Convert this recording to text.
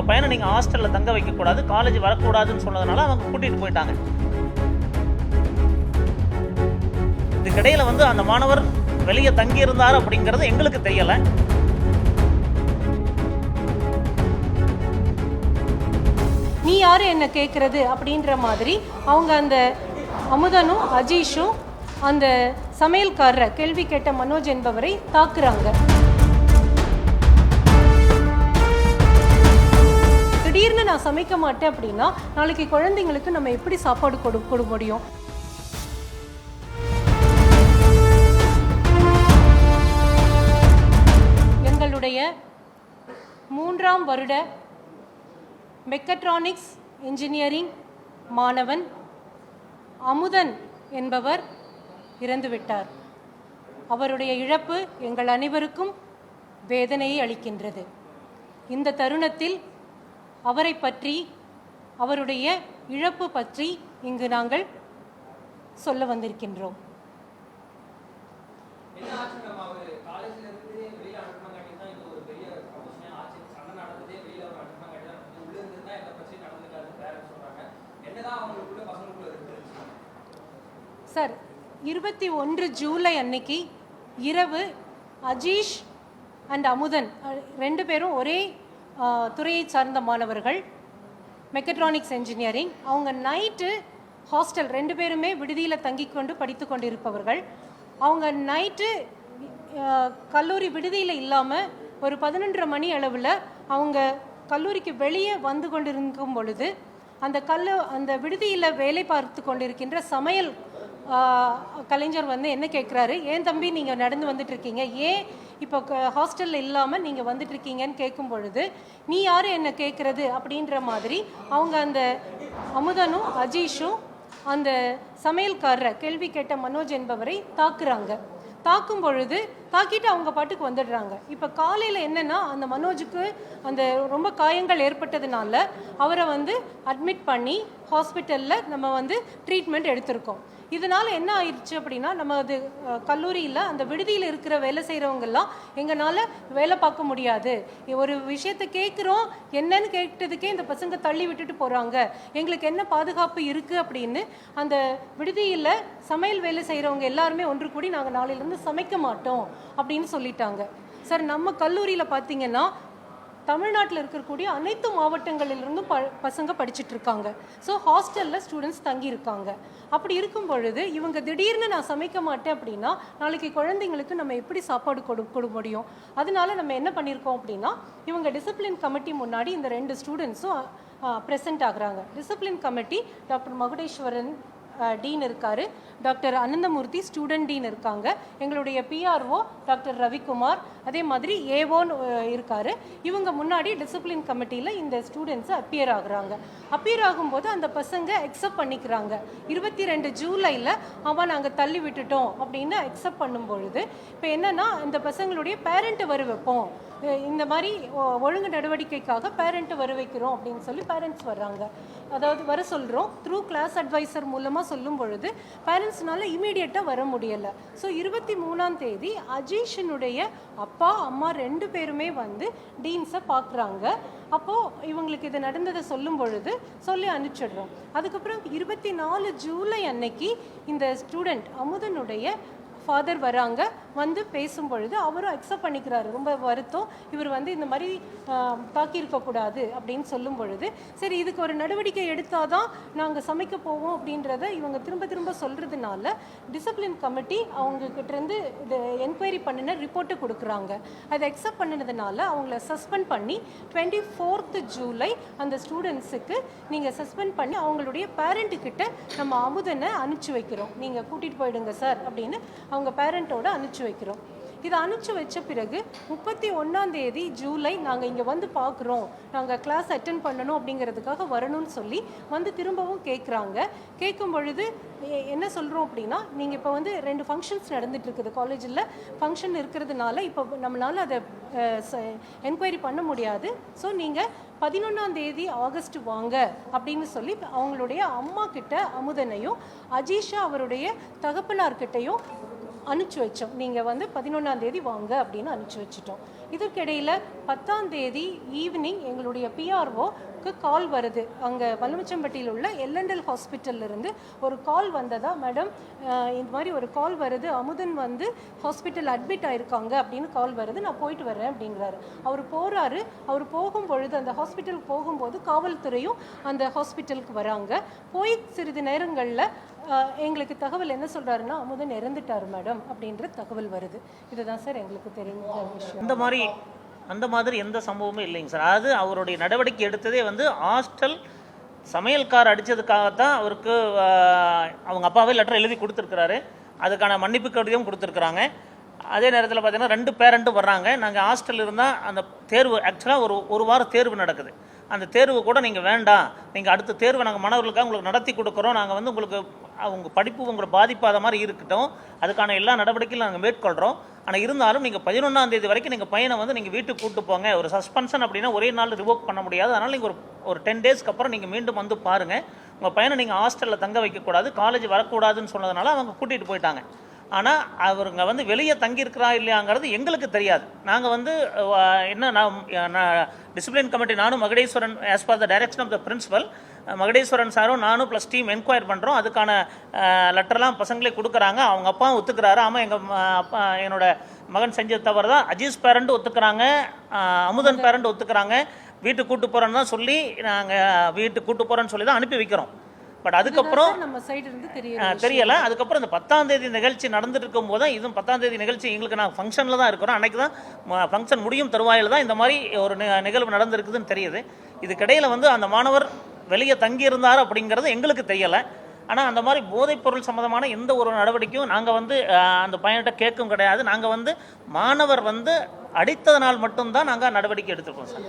உங்கள் பையனை நீங்கள் ஹாஸ்டலில் தங்க வைக்கக்கூடாது, காலேஜ் வரக்கூடாதுன்னு சொன்னதுனால அவங்க கூட்டிகிட்டு போயிட்டாங்க. இதுக்கிடையில் வந்து அந்த மாணவர் வெளியே தங்கியிருந்தார் அப்படிங்கிறது எங்களுக்கு தெரியலை. நீ யார் என்ன கேட்குறது அப்படின்ற மாதிரி அவங்க அந்த அமுதனும் அஜீஷும் அந்த சமையல்காரரை கேள்வி கேட்ட மனோஜ் என்பவரை தாக்குறாங்க. திடீர்னு நான் சமைக்க மாட்டேன் அப்படின்னா நாளைக்கு குழந்தைங்களுக்கு நம்ம எப்படி சாப்பாடு கொடுக்க முடியும்? எங்களுடைய 3ஆம் வருட மெக்கட்ரானிக்ஸ் இன்ஜினியரிங் மாணவன் அமுதன் என்பவர் இறந்துவிட்டார். அவருடைய இழப்பு எங்கள் அனைவருக்கும் வேதனையை அளிக்கின்றது. இந்த தருணத்தில் அவரை பற்றி, அவருடைய இழப்பு பற்றி இங்கு நாங்கள் சொல்ல வந்திருக்கின்றோம். சார், 21 ஜூலை அன்னைக்கு இரவு அஜீஷ் அண்ட் அமுதன் 2 பேரும் ஒரே துறையை சார்ந்த மாணவர்கள், மெக்கட்ரானிக்ஸ் இன்ஜினியரிங். அவங்க நைட்டு ஹாஸ்டல் 2 பேருமே விடுதியில் தங்கி கொண்டு படித்து கொண்டிருப்பவர்கள். அவங்க நைட்டு கல்லூரி விடுதியில் இல்லாமல் ஒரு 11:30 மணி அளவில் அவங்க கல்லூரிக்கு வெளியே வந்து கொண்டிருக்கும் பொழுது அந்த விடுதியில் வேலை பார்த்து கொண்டிருக்கின்ற சமையல் கலைஞர் வந்து என்ன கேட்குறாரு, ஏன் தம்பி நீங்கள் நடந்து வந்துட்டுருக்கீங்க, ஏன் இப்போ ஹாஸ்டலில் இல்லாமல் நீங்கள் வந்துட்டுருக்கீங்கன்னு கேட்கும் பொழுது, நீ யார் என்ன கேட்குறது அப்படின்ற மாதிரி அவங்க அந்த அமுதனும் அஜீஷும் அந்த சமையல்காரரை கேள்வி கேட்ட மனோஜ் என்பவரை தாக்குறாங்க. தாக்கும் பொழுது தாக்கிட்டு அவங்க பாட்டுக்கு வந்துடுறாங்க. இப்போ காலையில் என்னென்னா அந்த மனோஜுக்கு அந்த ரொம்ப காயங்கள் ஏற்பட்டதுனால அவரை வந்து அட்மிட் பண்ணி ஹாஸ்பிட்டலில் நம்ம வந்து ட்ரீட்மெண்ட் எடுத்திருக்கோம். இதனால் என்ன ஆயிடுச்சு அப்படின்னா, நம்ம அது கல்லூரியில் அந்த விடுதியில் இருக்கிற வேலை செய்கிறவங்கெல்லாம் எங்களால் வேலை பார்க்க முடியாது, ஒரு விஷயத்தை கேட்குறோம் என்னன்னு கேட்டதுக்கே இந்த பசங்க தள்ளி விட்டுட்டு போகிறாங்க, எங்களுக்கு என்ன பாதுகாப்பு இருக்குது அப்படின்னு அந்த விடுதியில் சமையல் வேலை செய்கிறவங்க எல்லாருமே ஒன்று கூடி நாங்கள் நாளையிலேருந்து சமைக்க மாட்டோம் அப்படின்னு சொல்லிட்டாங்க. சார், நம்ம கல்லூரியில் பார்த்தீங்கன்னா தமிழ்நாட்டில் இருக்கக்கூடிய அனைத்து மாவட்டங்களிலிருந்தும் பசங்க படிச்சுட்டு இருக்காங்க. ஸோ ஹாஸ்டலில் ஸ்டூடெண்ட்ஸ் தங்கியிருக்காங்க. அப்படி இருக்கும் பொழுது இவங்க திடீர்னு நான் சமைக்க மாட்டேன் அப்படின்னா நாளைக்கு குழந்தைங்களுக்கு நம்ம எப்படி சாப்பாடு கொடுக்க முடியும்? அதனால நம்ம என்ன பண்ணியிருக்கோம் அப்படின்னா, இவங்க டிசிப்ளின் கமிட்டி முன்னாடி இந்த 2 ஸ்டூடெண்ட்ஸும் ப்ரெசென்ட் ஆகுறாங்க. Discipline committee doctor Magudeswaran dean இருக்கார், டாக்டர் அனந்தமூர்த்தி ஸ்டூடெண்ட் டீன் இருக்காங்க, எங்களுடைய பிஆர்ஓ டாக்டர் ரவிக்குமார், அதே மாதிரி ஏவோன்னு இருக்கார். இவங்க முன்னாடி டிசிப்ளின் கமிட்டியில் இந்த ஸ்டூடெண்ட்ஸு அப்பியர் ஆகுறாங்க. அப்பியர் ஆகும்போது அந்த பசங்க அக்செப்ட் பண்ணிக்கிறாங்க. 22 ஜூலையில் நாங்கள் தள்ளி விட்டுட்டோம் அப்படின்னு அக்செப்ட் பண்ணும் பொழுது இப்போ என்னென்னா, இந்த பசங்களுடைய பேரண்ட்டு வர வைப்போம், இந்த மாதிரி ஒழுங்கு நடவடிக்கைக்காக பேரண்ட்டு வர வைக்கிறோம் அப்படின்னு சொல்லி பேரண்ட்ஸ் வர்றாங்க. அதாவது வர சொல்கிறோம், த்ரூ கிளாஸ் அட்வைசர் மூலமாக சொல்லும் பொழுது பேரண்ட்ஸ்னால இமீடியட்டாக வர முடியலை. ஸோ 23ஆம் தேதி அஜீஷனுடைய அப்பா அம்மா 2 பேருமே வந்து டீன்ஸை பார்க்குறாங்க. அப்போது இவங்களுக்கு இது நடந்ததை சொல்லும் பொழுது சொல்லி அனுப்பிச்சிடுறோம். அதுக்கப்புறம் 24 ஜூலை அன்னைக்கு இந்த ஸ்டூடெண்ட் அமுதனுடைய ஃபாதர் வராங்க. வந்து பேசும் பொழுது அவரும் அக்செப்ட் பண்ணிக்கிறாரு, ரொம்ப வருத்தம், இவர் வந்து இந்த மாதிரி தாக்கியிருக்கக்கூடாது அப்படின்னு சொல்லும் பொழுது, சரி இதுக்கு ஒரு நடவடிக்கை எடுத்தால் தான் நாங்கள் சமைக்க போவோம் அப்படின்றத இவங்க திரும்ப திரும்ப சொல்கிறதுனால டிசிப்ளின் கமிட்டி அவங்கக்கிட்டேருந்து இது என்கொயரி பண்ணின ரிப்போர்ட்டை கொடுக்குறாங்க. அதை அக்செப்ட் பண்ணினதுனால அவங்கள சஸ்பெண்ட் பண்ணி 24th ஜூலை அந்த ஸ்டூடெண்ட்ஸுக்கு நீங்கள் சஸ்பெண்ட் பண்ணி அவங்களுடைய பேரண்ட்டுக்கிட்ட நம்ம அமுதனை அனுப்பிச்சி வைக்கிறோம், நீங்கள் கூட்டிகிட்டு போயிடுங்க சார் அப்படின்னு அவங்க பேரண்ட்டோட அனுப்பிச்சி வைக்கிறோம். இதை அனுப்பிச்சி வச்ச பிறகு 31ஆம் தேதி ஜூலை நாங்கள் இங்கே வந்து பார்க்குறோம், நாங்கள் கிளாஸ் அட்டென்ட் பண்ணணும் அப்படிங்கிறதுக்காக வரணும்னு சொல்லி வந்து திரும்பவும் கேட்குறாங்க. கேட்கும் பொழுது என்ன சொல்கிறோம் அப்படின்னா, நீங்கள் இப்போ வந்து 2 ஃபங்க்ஷன்ஸ் நடந்துகிட்ருக்குது காலேஜில், ஃபங்க்ஷன் இருக்கிறதுனால இப்போ நம்மளால் அதை என்கொயரி பண்ண முடியாது, ஸோ நீங்கள் 11ஆம் தேதி ஆகஸ்ட் வாங்க அப்படின்னு சொல்லி அவங்களுடைய அம்மா கிட்ட அமுதனையும் அஜீஷா அவருடைய தகப்பனார்கிட்டையும் அனுப்பிச்சி வச்சோம். நீங்கள் வந்து 11ஆம் தேதி வாங்க அப்படின்னு அனுப்பிச்சி வச்சிட்டோம். இதற்கிடையில் 10ஆம் தேதி ஈவினிங் எங்களுடைய பிஆர்ஓக்கு கால் வருது. அங்கே வல்லமிச்சம்பட்டியில் உள்ள எல்என்எல் ஹாஸ்பிட்டல்ல இருந்து ஒரு கால் வந்ததா, மேடம் இந்த மாதிரி ஒரு கால் வருது, அமுதன் வந்து ஹாஸ்பிட்டல் அட்மிட் ஆயிருக்காங்க அப்படின்னு கால் வருது, நான் போயிட்டு வரேன் அப்படிங்கிறாரு. அவர் போகிறாரு. அவர் போகும்பொழுது அந்த ஹாஸ்பிட்டலுக்கு போகும்போது காவல்துறையும் அந்த ஹாஸ்பிட்டலுக்கு வராங்க. போய் சிறிது நேரங்களில் எங்களுக்கு தகவல் என்ன சொல்கிறாருன்னா, அமுதன் இறந்துட்டார் மேடம் அப்படின்ற தகவல் வருது. இதுதான் சார் எங்களுக்கு தெரிஞ்ச விஷயம். அந்த மாதிரி எந்த சம்பவமும் இல்லைங்க சார். அதாவது அவருடைய நடவடிக்கை எடுத்ததே வந்து ஹாஸ்டல் சமையல்கார் அடித்ததுக்காகத்தான் அவருக்கு அவங்க அப்பாவே லெட்டர் எழுதி கொடுத்துருக்குறாரு. அதுக்கான மன்னிப்பு கடிதம் கொடுத்துருக்குறாங்க. அதே நேரத்தில் பார்த்தீங்கன்னா 2 பேரண்ட்டும் வர்றாங்க. நாங்கள் ஹாஸ்டல் இருந்தால் அந்த தேர்வு ஆக்சுவலாக ஒரு வாரம் தேர்வு நடக்குது. அந்த தேர்வு கூட நீங்கள் வேண்டாம், நீங்கள் அடுத்த தேர்வை நாங்கள் மாணவர்களுக்காக உங்களுக்கு நடத்தி கொடுக்குறோம், நாங்கள் வந்து உங்களுக்கு அவங்க படிப்பு உங்களை பாதிப்பாத மாதிரி இருக்கட்டும், அதுக்கான எல்லா நடவடிக்கையும் நாங்கள் மேற்கொள்கிறோம். ஆனால் இருந்தாலும் நீங்கள் 11ஆம் தேதி வரைக்கும் நீங்கள் பையனை வந்து நீங்கள் வீட்டுக்கு கூப்பிட்டு போங்க. ஒரு சஸ்பென்ஷன் அப்படின்னா ஒரே நாள் ரிவோக் பண்ண முடியாது. அதனால் நீங்கள் ஒரு 10 டேஸ்க்கு அப்புறம் நீங்கள் மீண்டும் வந்து பாருங்கள். உங்கள் பையனை நீங்கள் ஹாஸ்டலில் தங்க வைக்கக்கூடாது, காலேஜ் வரக்கூடாதுன்னு சொன்னதுனால அவங்க கூட்டிகிட்டு போயிட்டாங்க. ஆனால் அவருங்க வந்து வெளியே தங்கியிருக்கிறா இல்லையாங்கிறது எங்களுக்கு தெரியாது. நாங்கள் வந்து என்ன நான் டிசிப்ளின் கமிட்டி நானும் Magudeswaran as per the direction of the principal Magudeswaran சாரும் நானும் ப்ளஸ் டீம் என்கொயர் பண்ணுறோம். அதுக்கான லெட்டர்லாம் பசங்களே கொடுக்குறாங்க. அவங்க அப்பாவும் ஒத்துக்கிறாரு. ஆமாம் எங்கள் அப்பா என்னோட மகன் செஞ்ச தவறு தான். அஜீஸ் பேரண்ட் ஒத்துக்கிறாங்க, அமுதன் பேரண்ட் ஒத்துக்கிறாங்க. வீட்டுக்கு கூட்டு போகிறோன்னு தான் சொல்லி நாங்கள் வீட்டுக்கு கூட்டு போகிறோன்னு சொல்லி தான் அனுப்பி வைக்கிறோம். பட் அதுக்கப்புறம் நம்ம சைடு இருந்து தெரியல. அதுக்கப்புறம் இந்த 10ஆம் தேதி நிகழ்ச்சி நடந்துட்டு இருக்கும் போது தான் இதுவும் 10ஆம் தேதி நிகழ்ச்சி எங்களுக்கு நான் ஃபங்க்ஷனில் தான் இருக்கிறோம். அன்றைக்கி தான் ஃபங்க்ஷன் முடியும் தருவாயில் தான் இந்த மாதிரி ஒரு நிகழ்வு நடந்திருக்குதுன்னு தெரியுது. இதுக்கிடையில் வந்து அந்த மாணவர் வெளியே தங்கியிருந்தார் அப்படிங்கிறது எங்களுக்கு தெரியலை. ஆனால் அந்த மாதிரி போதைப்பொருள் சம்மந்தமான எந்த ஒரு நடவடிக்கையும் நாங்கள் வந்து அந்த பையன்கிட்ட கேட்கும் கிடையாது. நாங்கள் வந்து மாணவர் வந்து அடித்ததனால் மட்டும்தான் நாங்கள் நடவடிக்கை எடுத்துருக்கோம் சார்.